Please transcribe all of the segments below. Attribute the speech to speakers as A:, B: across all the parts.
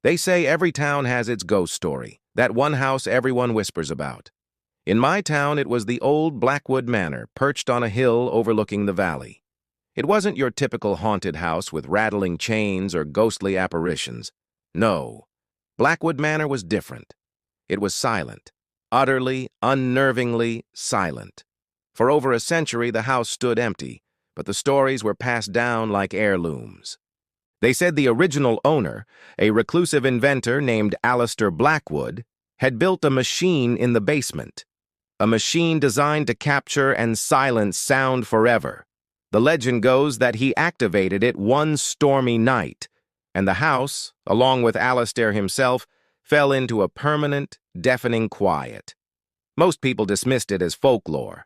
A: They say every town has its ghost story, that one house everyone whispers about. In my town, it was the old Blackwood Manor, perched on a hill overlooking the valley. It wasn't your typical haunted house with rattling chains or ghostly apparitions. No, Blackwood Manor was different. It was silent, utterly, unnervingly silent. For over a century, the house stood empty, but the stories were passed down like heirlooms. They said the original owner, a reclusive inventor named Alistair Blackwood, had built a machine in the basement, a machine designed to capture and silence sound forever. The legend goes that he activated it one stormy night, and the house, along with Alistair himself, fell into a permanent, deafening quiet. Most people dismissed it as folklore,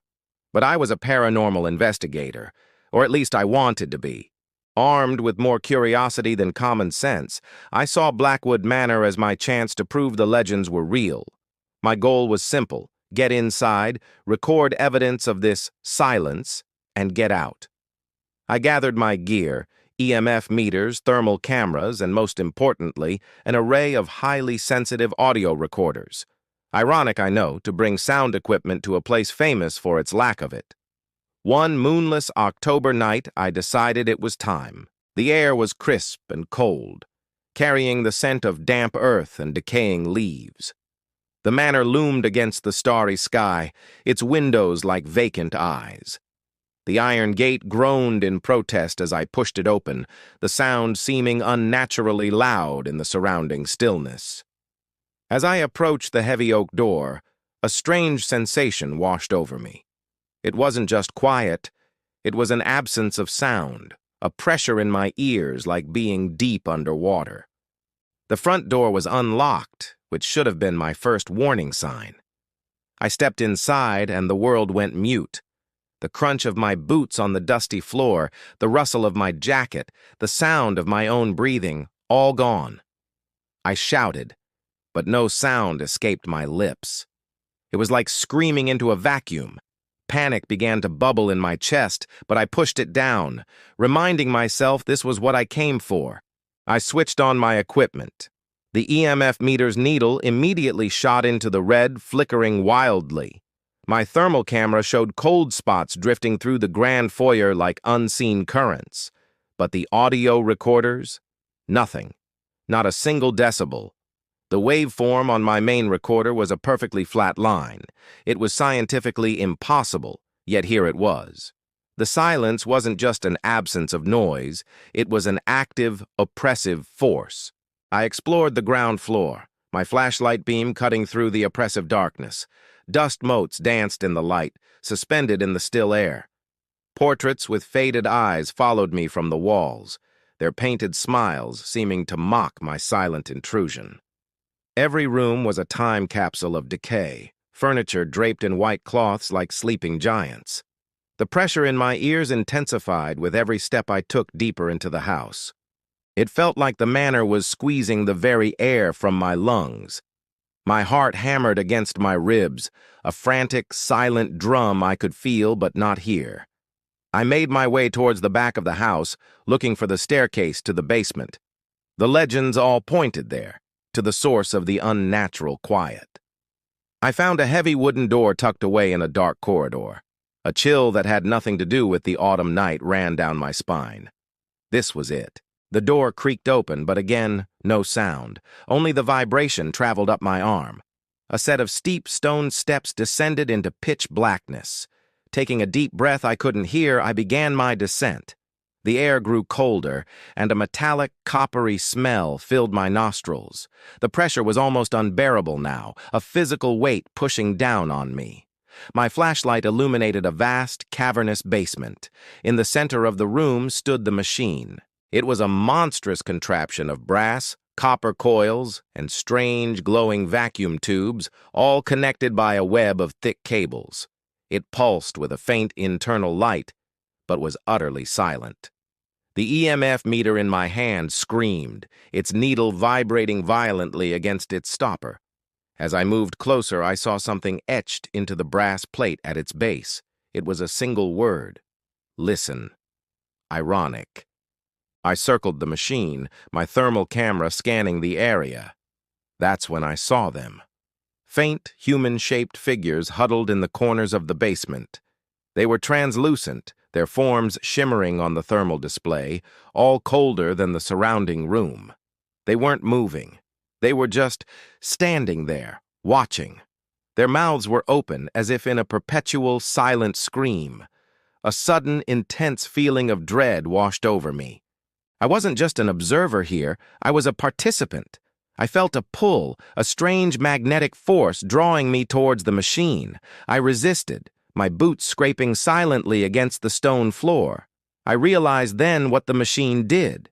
A: but I was a paranormal investigator, or at least I wanted to be. Armed with more curiosity than common sense, I saw Blackwood Manor as my chance to prove the legends were real. My goal was simple: get inside, record evidence of this silence, and get out. I gathered my gear, EMF meters, thermal cameras, and most importantly, an array of highly sensitive audio recorders. Ironic, I know, to bring sound equipment to a place famous for its lack of it. One moonless October night, I decided it was time. The air was crisp and cold, carrying the scent of damp earth and decaying leaves. The manor loomed against the starry sky, its windows like vacant eyes. The iron gate groaned in protest as I pushed it open, the sound seeming unnaturally loud in the surrounding stillness. As I approached the heavy oak door, a strange sensation washed over me. It wasn't just quiet, it was an absence of sound, a pressure in my ears like being deep underwater. The front door was unlocked, which should have been my first warning sign. I stepped inside and the world went mute. The crunch of my boots on the dusty floor, the rustle of my jacket, the sound of my own breathing, all gone. I shouted, but no sound escaped my lips. It was like screaming into a vacuum. Panic began to bubble in my chest, but I pushed it down, reminding myself this was what I came for. I switched on my equipment. The EMF meter's needle immediately shot into the red, flickering wildly. My thermal camera showed cold spots drifting through the grand foyer like unseen currents. But the audio recorders? Nothing. Not a single decibel. The waveform on my main recorder was a perfectly flat line. It was scientifically impossible, yet here it was. The silence wasn't just an absence of noise, it was an active, oppressive force. I explored the ground floor, my flashlight beam cutting through the oppressive darkness. Dust motes danced in the light, suspended in the still air. Portraits with faded eyes followed me from the walls, their painted smiles seeming to mock my silent intrusion. Every room was a time capsule of decay, furniture draped in white cloths like sleeping giants. The pressure in my ears intensified with every step I took deeper into the house. It felt like the manor was squeezing the very air from my lungs. My heart hammered against my ribs, a frantic, silent drum I could feel but not hear. I made my way towards the back of the house, looking for the staircase to the basement. The legends all pointed there, to the source of the unnatural quiet. I found a heavy wooden door tucked away in a dark corridor. A chill that had nothing to do with the autumn night ran down my spine. This was it. The door creaked open, but again, no sound. Only the vibration traveled up my arm. A set of steep stone steps descended into pitch blackness. Taking a deep breath I couldn't hear, I began my descent. The air grew colder, and a metallic, coppery smell filled my nostrils. The pressure was almost unbearable now, a physical weight pushing down on me. My flashlight illuminated a vast, cavernous basement. In the center of the room stood the machine. It was a monstrous contraption of brass, copper coils, and strange, glowing vacuum tubes, all connected by a web of thick cables. It pulsed with a faint internal light, but was utterly silent. The EMF meter in my hand screamed, its needle vibrating violently against its stopper. As I moved closer, I saw something etched into the brass plate at its base. It was a single word. Listen. Ironic. I circled the machine, my thermal camera scanning the area. That's when I saw them. Faint, human-shaped figures huddled in the corners of the basement. They were translucent, their forms shimmering on the thermal display, all colder than the surrounding room. They weren't moving. They were just standing there, watching. Their mouths were open as if in a perpetual, silent scream. A sudden, intense feeling of dread washed over me. I wasn't just an observer here, I was a participant. I felt a pull, a strange magnetic force drawing me towards the machine. I resisted, my boots scraping silently against the stone floor. I realized then what the machine did.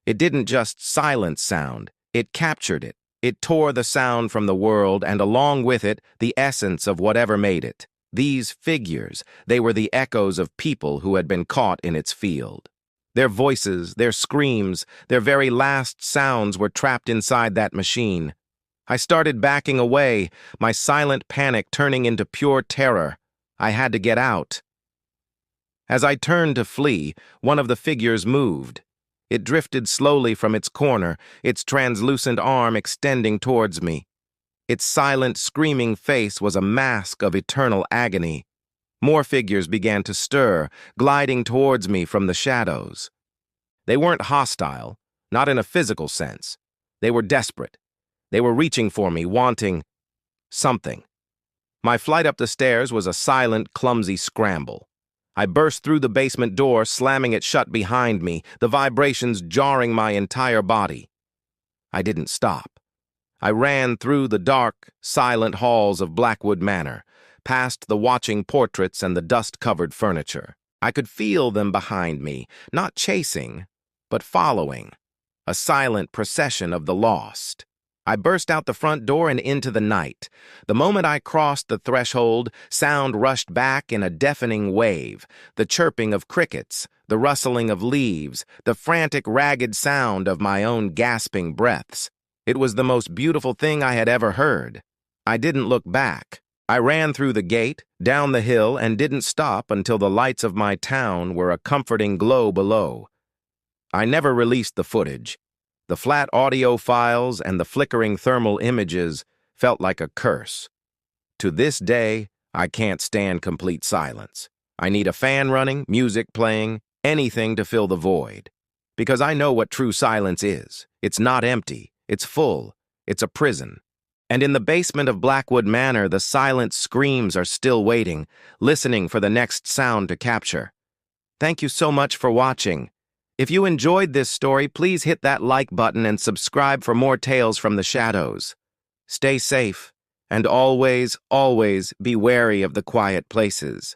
A: It didn't just silence sound, it captured it. It tore the sound from the world and along with it, the essence of whatever made it. These figures, they were the echoes of people who had been caught in its field. Their voices, their screams, their very last sounds were trapped inside that machine. I started backing away, my silent panic turning into pure terror. I had to get out. As I turned to flee, one of the figures moved. It drifted slowly from its corner, its translucent arm extending towards me. Its silent, screaming face was a mask of eternal agony. More figures began to stir, gliding towards me from the shadows. They weren't hostile, not in a physical sense. They were desperate. They were reaching for me, wanting something. My flight up the stairs was a silent, clumsy scramble. I burst through the basement door, slamming it shut behind me, the vibrations jarring my entire body. I didn't stop. I ran through the dark, silent halls of Blackwood Manor, past the watching portraits and the dust-covered furniture. I could feel them behind me, not chasing, but following, a silent procession of the lost. I burst out the front door and into the night. The moment I crossed the threshold, sound rushed back in a deafening wave, the chirping of crickets, the rustling of leaves, the frantic, ragged sound of my own gasping breaths. It was the most beautiful thing I had ever heard. I didn't look back. I ran through the gate, down the hill, and didn't stop until the lights of my town were a comforting glow below. I never released the footage. The flat audio files and the flickering thermal images felt like a curse. To this day, I can't stand complete silence. I need a fan running, music playing, anything to fill the void. Because I know what true silence is. It's not empty. It's full. It's a prison. And in the basement of Blackwood Manor, the silent screams are still waiting, listening for the next sound to capture. Thank you so much for watching. If you enjoyed this story, please hit that like button and subscribe for more tales from the shadows. Stay safe, and always, always be wary of the quiet places.